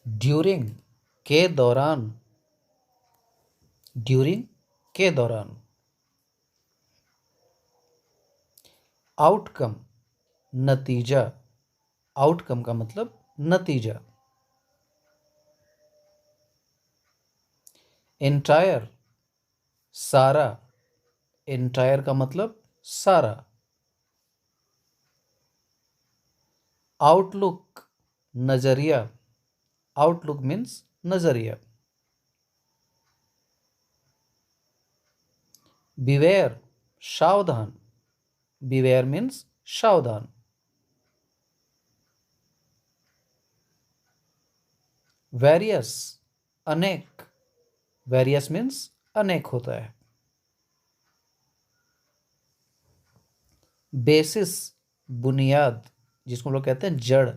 During के दौरान, during के दौरान। आउटकम नतीजा, आउटकम का मतलब नतीजा। एंटायर सारा, एंटायर का मतलब सारा। आउटलुक नजरिया, आउटलुक मीन्स नजरिया। बिवेयर सावधान, बिवेयर मीन्स सावधान। वेरियस अनेक, वेरियस मीन्स अनेक होता है। बेसिस बुनियाद, जिसको हम लोग कहते हैं जड़।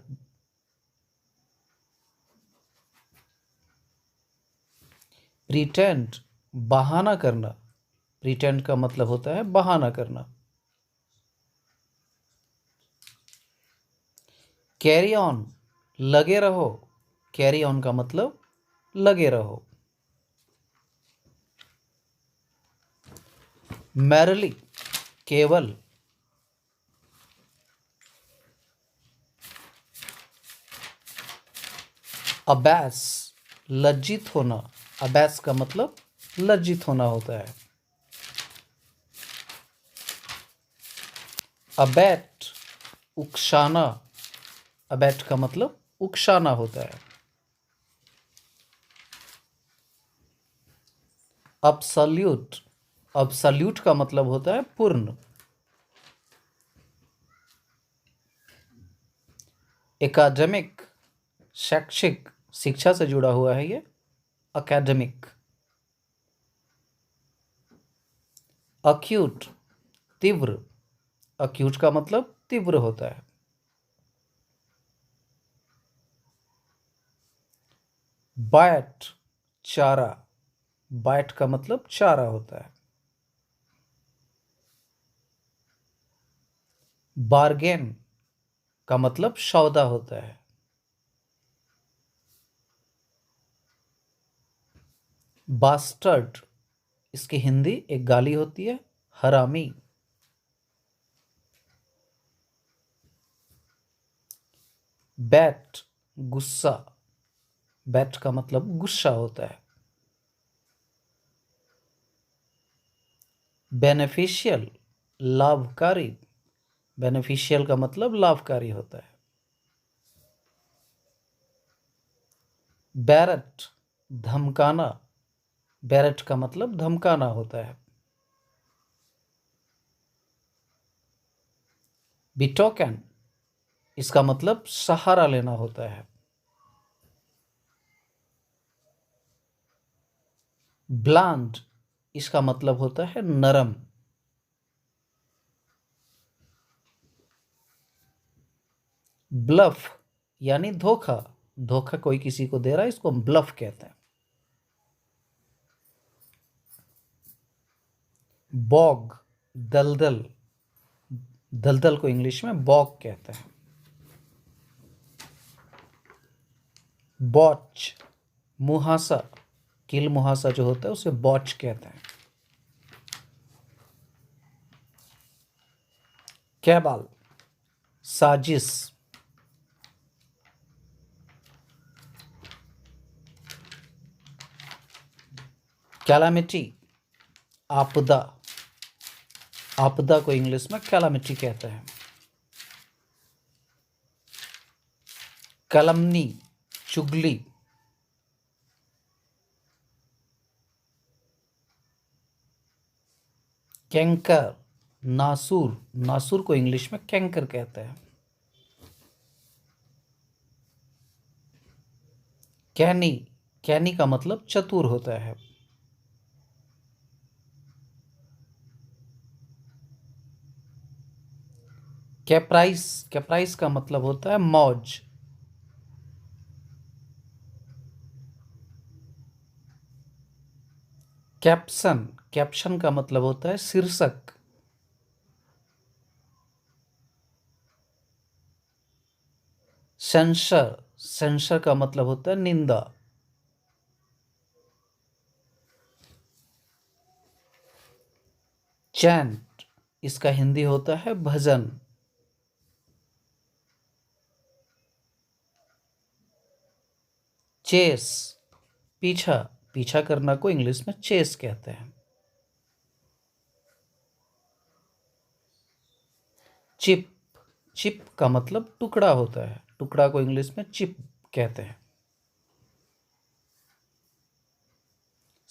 प्रिटेंड बहाना करना, प्रिटेंड का मतलब होता है बहाना करना। कैरी ऑन लगे रहो, कैरी ऑन का मतलब लगे रहो। मैरली केवल। अबैस लज्जित होना, अबैस का मतलब लज्जित होना होता है। अबैट उकसाना, अबैट का मतलब उकसाना होता है। अब्सोल्यूट, अब्सोल्यूट का मतलब होता है पूर्ण। एकेडमिक शैक्षिक, शिक्षा से जुड़ा हुआ है ये, एकेडमिक। अक्यूट तीव्र, अक्यूट का मतलब तीव्र होता है। बाइट चारा, बाइट का मतलब चारा होता है। बार्गेन का मतलब सौदा होता है। बास्टर्ड, इसकी हिंदी एक गाली होती है, हरामी। बैट गुस्सा, बैट का मतलब गुस्सा होता है। बेनिफिशियल लाभकारी, बेनिफिशियल का मतलब लाभकारी होता है। बैरट धमकाना, बैरट का मतलब धमकाना होता है। बिटोकन, इसका मतलब सहारा लेना होता है। ब्लांड, इसका मतलब होता है नरम। ब्लफ यानी धोखा, धोखा कोई किसी को दे रहा है, इसको हम ब्लफ कहते हैं। बॉग दलदल, दलदल को इंग्लिश में बॉग कहते हैं। बॉच मुहासा, किल मुहासा जो होता है उसे बॉच कहते हैं। कैबाल साजिश। कैलामिटी आपदा, आपदा को इंग्लिश में कैलामिटी कहते हैं। कलमनी चुगली। कैंकर नासूर, नासूर को इंग्लिश में कैंकर कहते हैं। कैनी, कैनी का मतलब चतुर होता है। कैप्राइस, कैप्राइस का मतलब होता है मौज। कैप्शन, कैप्शन का मतलब होता है शीर्षक। सेंसर, सेंसर का मतलब होता है निंदा। चैंट, इसका हिंदी होता है भजन। चेस, पीछा, पीछा करना को इंग्लिश में चेस कहते हैं। चिप, चिप का मतलब टुकड़ा होता है, टुकड़ा को इंग्लिश में चिप कहते हैं।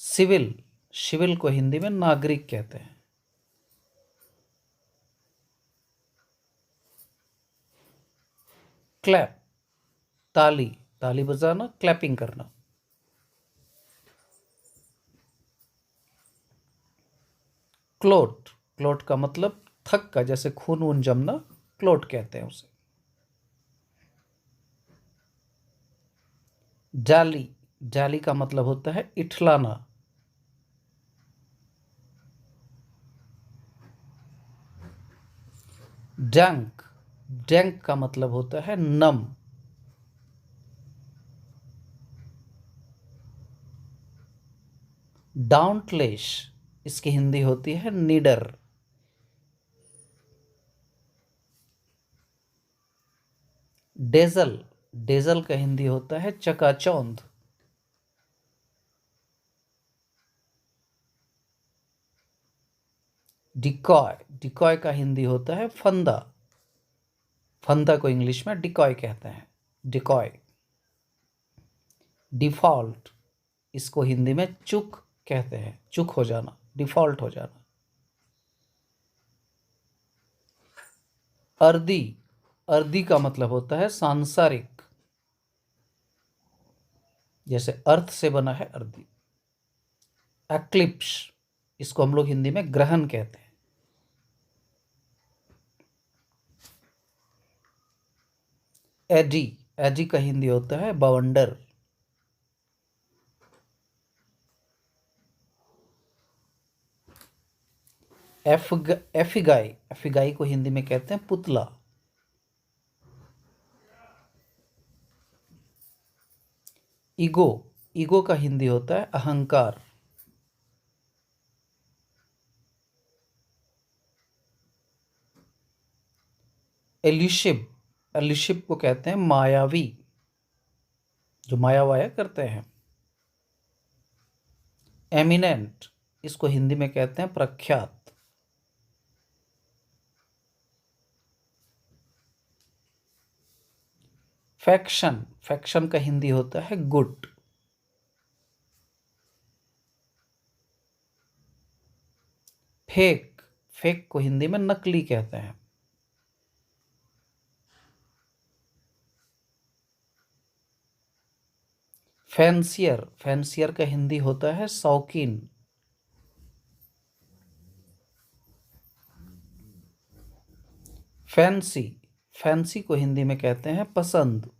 सिविल, सिविल को हिंदी में नागरिक कहते हैं। क्लैप, ताली, ताली बजाना, क्लैपिंग करना। क्लोट, क्लोट का मतलब थक का, जैसे खून वून जमना, क्लोट कहते हैं उसे। जाली, जाली का मतलब होता है इठलाना। डंक, डंक का मतलब होता है नम। डाउंटलेस, इसकी हिंदी होती है निडर। डेजल, डेजल का हिंदी होता है चकाचौंध। डिकॉय, डिकॉय का हिंदी होता है फंदा। फंदा को इंग्लिश में डिकॉय कहते हैं, डिकॉय। डिफॉल्ट, इसको हिंदी में चूक कहते हैं, चूक हो जाना, डिफॉल्ट हो जाना। अर्दी, अर्दी का मतलब होता है सांसारिक, जैसे अर्थ से बना है अर्दी। एक्लिप्स, इसको हम लोग हिंदी में ग्रहण कहते हैं। एडी, एडी का हिंदी होता है बवंडर। एफिगाई, एफिगाई को हिंदी में कहते हैं पुतला। ईगो, ईगो का हिंदी होता है अहंकार। एल्यूशिव, एल्यूशिव को कहते हैं मायावी, जो माया वाया करते हैं। एमिनेंट, इसको हिंदी में कहते हैं प्रख्यात। फैक्शन, फैक्शन का हिंदी होता है गुट। फेक, फेक को हिंदी में नकली कहते हैं। फैंसियर, फैंसियर का हिंदी होता है शौकीन। फैंसी, फैंसी को हिंदी में कहते हैं पसंद।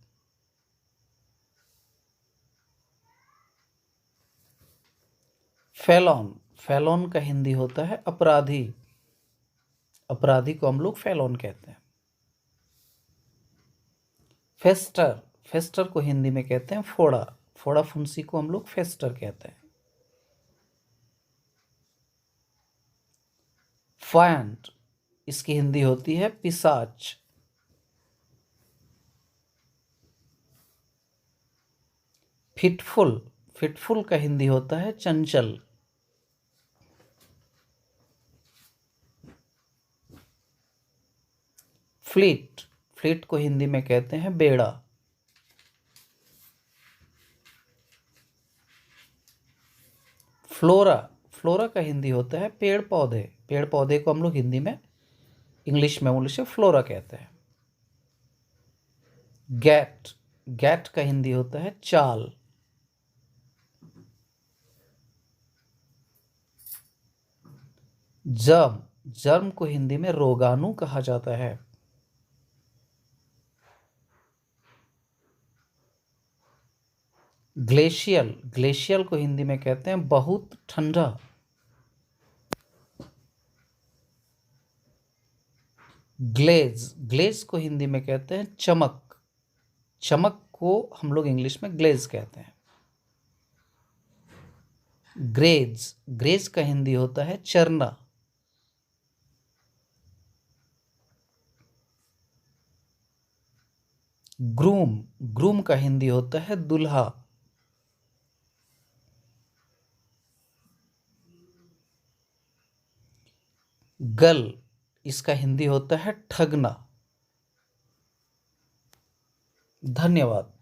फैलॉन, फैलॉन का हिंदी होता है अपराधी। अपराधी को हम लोग फैलॉन कहते हैं। फेस्टर, फेस्टर को हिंदी में कहते हैं फोड़ा, फोड़ा फुंसी को हम लोग फेस्टर कहते हैं। फैंट, इसकी हिंदी होती है पिशाच। फिटफुल, फिटफुल का हिंदी होता है चंचल। फ्लीट, फ्लीट को हिंदी में कहते हैं बेड़ा। फ्लोरा, फ्लोरा का हिंदी होता है पेड़ पौधे, पेड़ पौधे को हम लोग हिंदी में, इंग्लिश में उसे फ्लोरा कहते हैं। गैट, गैट का हिंदी होता है चाल। जर्म, जर्म को हिंदी में रोगाणु कहा जाता है। ग्लेशियल, ग्लेशियल को हिंदी में कहते हैं बहुत ठंडा। ग्लेज, ग्लेज को हिंदी में कहते हैं चमक, चमक को हम लोग इंग्लिश में ग्लेज कहते हैं। ग्रेज, ग्रेज का हिंदी होता है चरना। ग्रूम, ग्रूम का हिंदी होता है दुल्हा। गल, इसका हिंदी होता है ठगना। धन्यवाद।